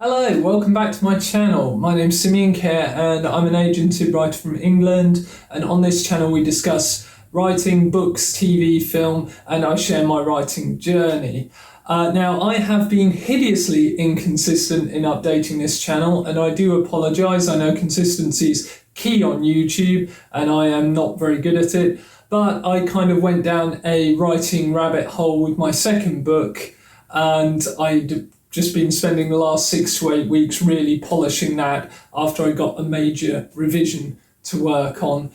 Hello, welcome back to my channel. My name's Simeon Kerr and I'm an agency writer from England, and on this channel we discuss writing, books, TV, film, and I share my writing journey. Now, I have been hideously inconsistent in updating this channel, and I do apologise. I know consistency's key on YouTube and I am not very good at it, but I kind of went down a writing rabbit hole with my second book, and just been spending the last 6 to 8 weeks really polishing that after I got a major revision to work on.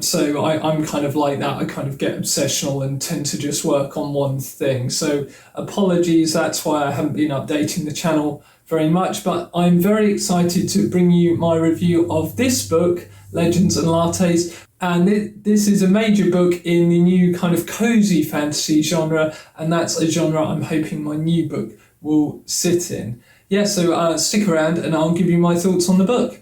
So I'm kind of like that. I kind of get obsessional and tend to just work on one thing. So apologies, that's why I haven't been updating the channel very much, but I'm very excited to bring you my review of this book, Legends and Lattes. And this is a major book in the new kind of cozy fantasy genre, and that's a genre I'm hoping my new book will sit in. Yeah, so stick around and I'll give you my thoughts on the book.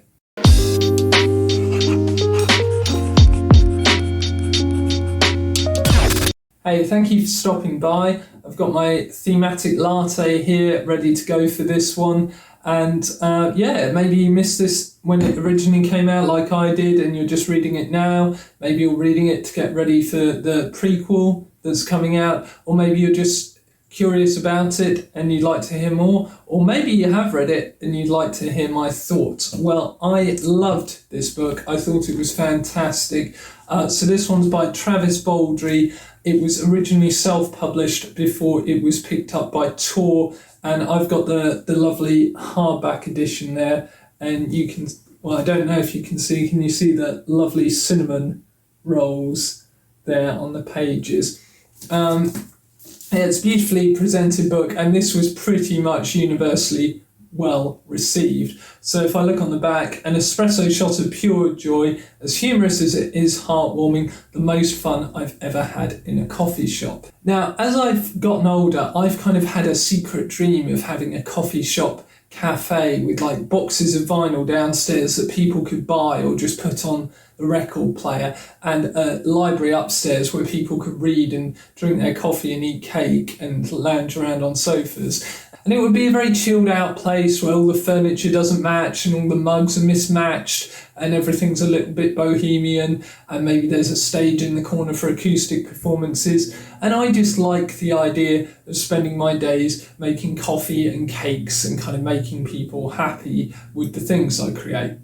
Hey, thank you for stopping by. I've got my thematic latte here ready to go for this one. And yeah, maybe you missed this when it originally came out like I did and you're just reading it now. Maybe you're reading it to get ready for the prequel that's coming out, or maybe you're just curious about it and you'd like to hear more, or maybe you have read it and you'd like to hear my thoughts. Well, I loved this book. I thought it was fantastic. So this one's by Travis Baldree. It was originally self-published before it was picked up by Tor, and I've got the lovely hardback edition there, and you can, well, I don't know if you can you see the lovely cinnamon rolls there on the pages? Yeah, it's a beautifully presented book, and this was pretty much universally well received. So if I look on the back, an espresso shot of pure joy, as humorous as it is heartwarming, the most fun I've ever had in a coffee shop. Now, as I've gotten older, I've kind of had a secret dream of having a coffee shop cafe with like boxes of vinyl downstairs that people could buy or just put on the record player, and a library upstairs where people could read and drink their coffee and eat cake and lounge around on sofas. And it would be a very chilled out place where all the furniture doesn't match and all the mugs are mismatched and everything's a little bit bohemian, and maybe there's a stage in the corner for acoustic performances. And I just like the idea of spending my days making coffee and cakes and kind of making people happy with the things I create.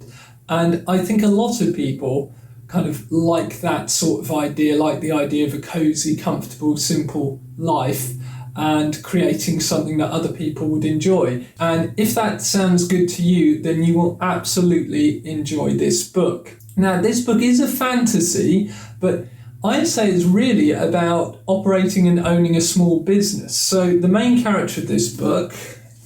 And I think a lot of people kind of like that sort of idea, like the idea of a cozy, comfortable, simple life and creating something that other people would enjoy. And if that sounds good to you, then you will absolutely enjoy this book. Now, this book is a fantasy, but I'd say it's really about operating and owning a small business. So the main character of this book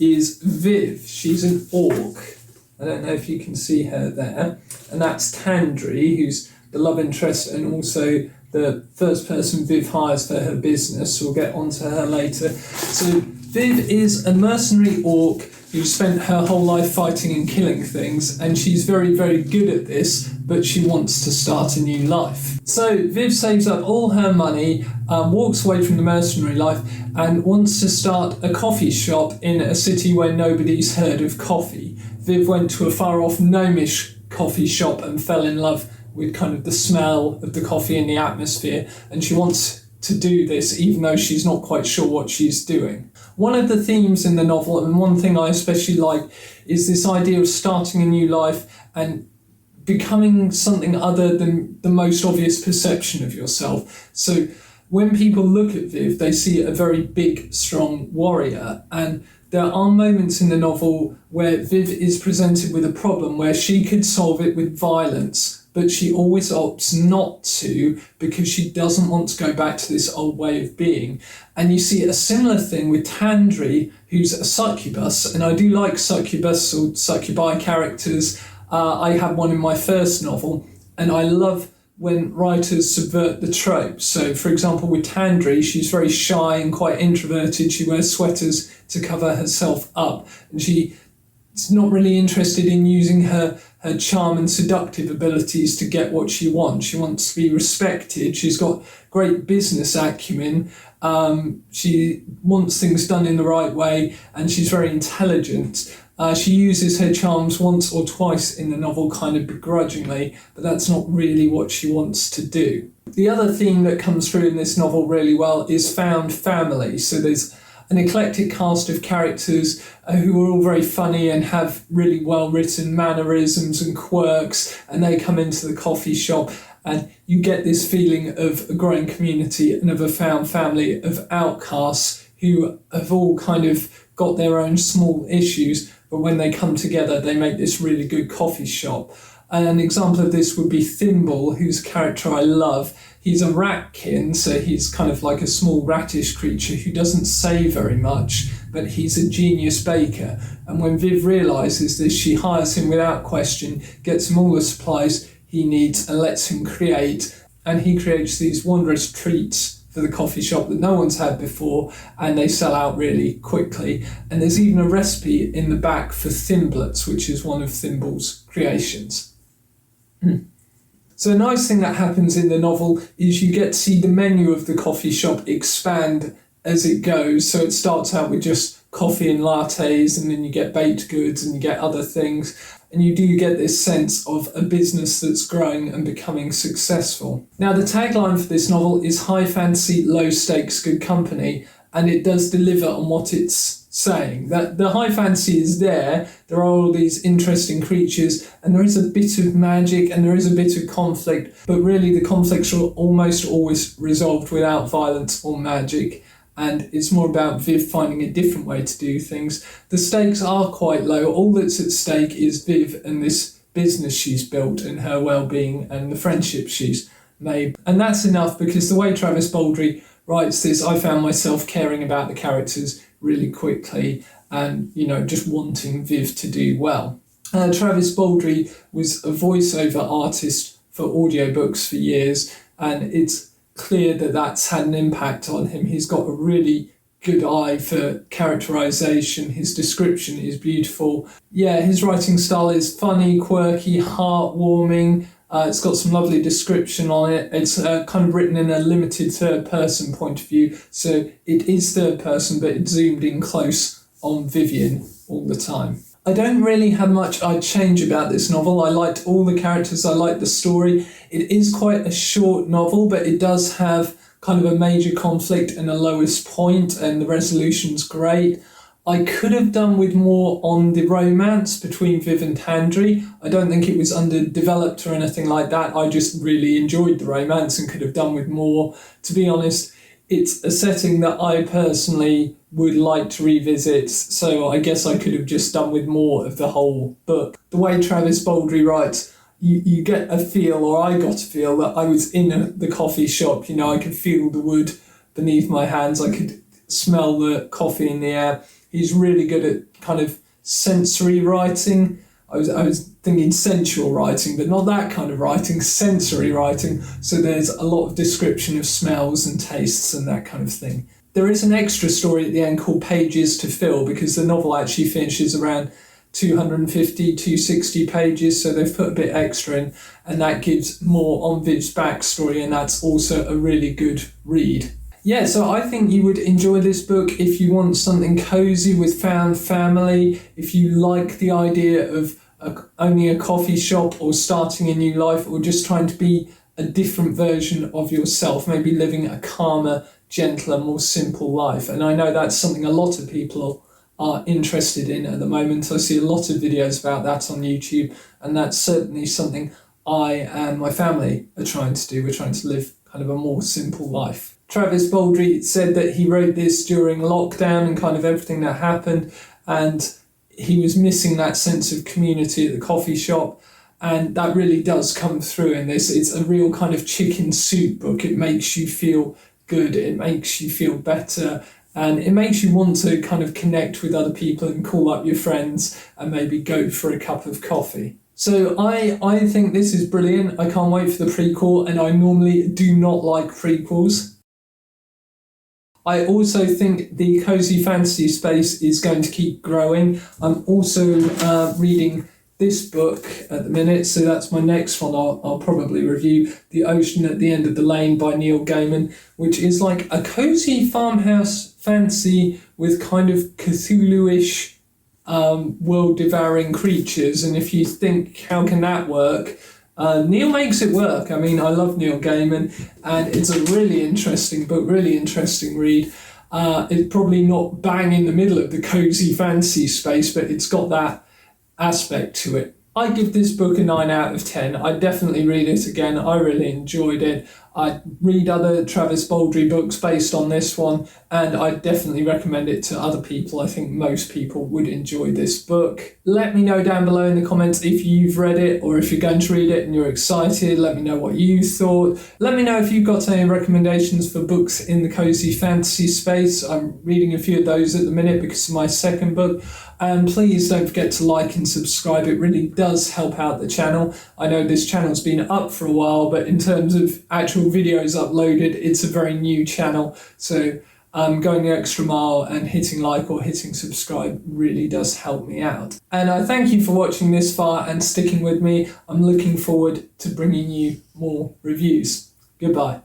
is Viv. She's an orc. I don't know if you can see her there. And that's Tandri, who's the love interest and also the first person Viv hires for her business. We'll get onto her later. So Viv is a mercenary orc who spent her whole life fighting and killing things, and she's very, very good at this, but she wants to start a new life. So Viv saves up all her money, walks away from the mercenary life, and wants to start a coffee shop in a city where nobody's heard of coffee. Viv went to a far-off gnomish coffee shop and fell in love with kind of the smell of the coffee and the atmosphere, and she wants to do this even though she's not quite sure what she's doing. One of the themes in the novel, and one thing I especially like, is this idea of starting a new life and becoming something other than the most obvious perception of yourself. So when people look at Viv, they see a very big, strong warrior, and there are moments in the novel where Viv is presented with a problem where she could solve it with violence, but she always opts not to because she doesn't want to go back to this old way of being. And you see a similar thing with Tandri, who's a succubus, and I do like succubus or succubi characters. I had one in my first novel, and I love when writers subvert the tropes. So, for example, with Tandri, she's very shy and quite introverted. She wears sweaters to cover herself up, and she's not really interested in using her charm and seductive abilities to get what she wants. She wants to be respected. She's got great business acumen. She wants things done in the right way, and she's very intelligent. She uses her charms once or twice in the novel, kind of begrudgingly, but that's not really what she wants to do. The other theme that comes through in this novel really well is found family. So there's an eclectic cast of characters who are all very funny and have really well-written mannerisms and quirks, and they come into the coffee shop, and you get this feeling of a growing community and of a found family of outcasts who have all kind of got their own small issues, but when they come together, they make this really good coffee shop. An example of this would be Thimble, whose character I love. He's a ratkin, so he's kind of like a small ratish creature who doesn't say very much, but he's a genius baker. And when Viv realises this, she hires him without question, gets him all the supplies he needs and lets him create. And he creates these wondrous treats for the coffee shop that no one's had before, and they sell out really quickly. And there's even a recipe in the back for Thimblets, which is one of Thimble's creations. So a nice thing that happens in the novel is you get to see the menu of the coffee shop expand as it goes. So it starts out with just coffee and lattes, and then you get baked goods and you get other things. And you do get this sense of a business that's growing and becoming successful. Now, the tagline for this novel is high fantasy, low stakes, good company, and it does deliver on what it's saying. That the high fantasy is there are all these interesting creatures, and there is a bit of magic and there is a bit of conflict, but really the conflicts are almost always resolved without violence or magic. And it's more about Viv finding a different way to do things. The stakes are quite low. All that's at stake is Viv and this business she's built and her well-being and the friendship she's made. And that's enough, because the way Travis Baldree writes this, I found myself caring about the characters really quickly and, just wanting Viv to do well. Travis Baldree was a voiceover artist for audiobooks for years, and it's clear that that's had an impact on him. He's got a really good eye for characterization. His description is beautiful. Yeah, his writing style is funny, quirky, heartwarming. It's got some lovely description on it. It's kind of written in a limited third-person point of view. So it is third person, but it's zoomed in close on Vivian all the time. I don't really have much I'd change about this novel. I liked all the characters, I liked the story. It is quite a short novel, but it does have kind of a major conflict and a lowest point, and the resolution's great. I could have done with more on the romance between Viv and Tandri. I don't think it was underdeveloped or anything like that. I just really enjoyed the romance and could have done with more. To be honest, it's a setting that I personally would like to revisit, so I guess I could have just done with more of the whole book. The way Travis Baldree writes, you get a feel, or I got a feel, that I was in the coffee shop. I could feel the wood beneath my hands, I could smell the coffee in the air. He's really good at kind of sensory writing. I was thinking sensual writing, but not that kind of writing, sensory writing. So there's a lot of description of smells and tastes and that kind of thing. There is an extra story at the end called Pages to Fill, because the novel actually finishes around 250, 260 pages, so they've put a bit extra in, and that gives more on Viv's backstory, and that's also a really good read. Yeah, so I think you would enjoy this book if you want something cozy with found family, if you like the idea of owning a coffee shop or starting a new life, or just trying to be a different version of yourself, maybe living a calmer, gentler, more simple life. And I know that's something a lot of people are interested in at the moment. I see a lot of videos about that on YouTube, and that's certainly something I and my family are trying to do. We're trying to live kind of a more simple life. Travis Baldree said that he wrote this during lockdown and kind of everything that happened, and he was missing that sense of community at the coffee shop, and that really does come through in this. It's a real kind of chicken soup book. It makes you feel good, it makes you feel better, and it makes you want to kind of connect with other people and call up your friends and maybe go for a cup of coffee. So I think this is brilliant. I can't wait for the prequel, and I normally do not like prequels. I also think the cozy fantasy space is going to keep growing. I'm also reading this book at the minute, so that's my next one I'll probably review, The Ocean at the End of the Lane by Neil Gaiman, which is like a cozy farmhouse fantasy with kind of Cthulhu-ish world-devouring creatures, and if you think, how can that work? Neil makes it work. I mean, I love Neil Gaiman, and it's a really interesting book, really interesting read. It's probably not bang in the middle of the cozy fantasy space, but it's got that aspect to it. I give this book a 9 out of 10. I'd definitely read it again. I really enjoyed it. I'd read other Travis Baldree books based on this one, and I'd definitely recommend it to other people. I think most people would enjoy this book. Let me know down below in the comments if you've read it or if you're going to read it and you're excited. Let me know what you thought. Let me know if you've got any recommendations for books in the cozy fantasy space. I'm reading a few of those at the minute because of my second book. And please don't forget to like and subscribe. It really does help out the channel. I know this channel's been up for a while, but in terms of actual videos uploaded, it's a very new channel. So going the extra mile and hitting like or hitting subscribe really does help me out. And I thank you for watching this far and sticking with me. I'm looking forward to bringing you more reviews. Goodbye.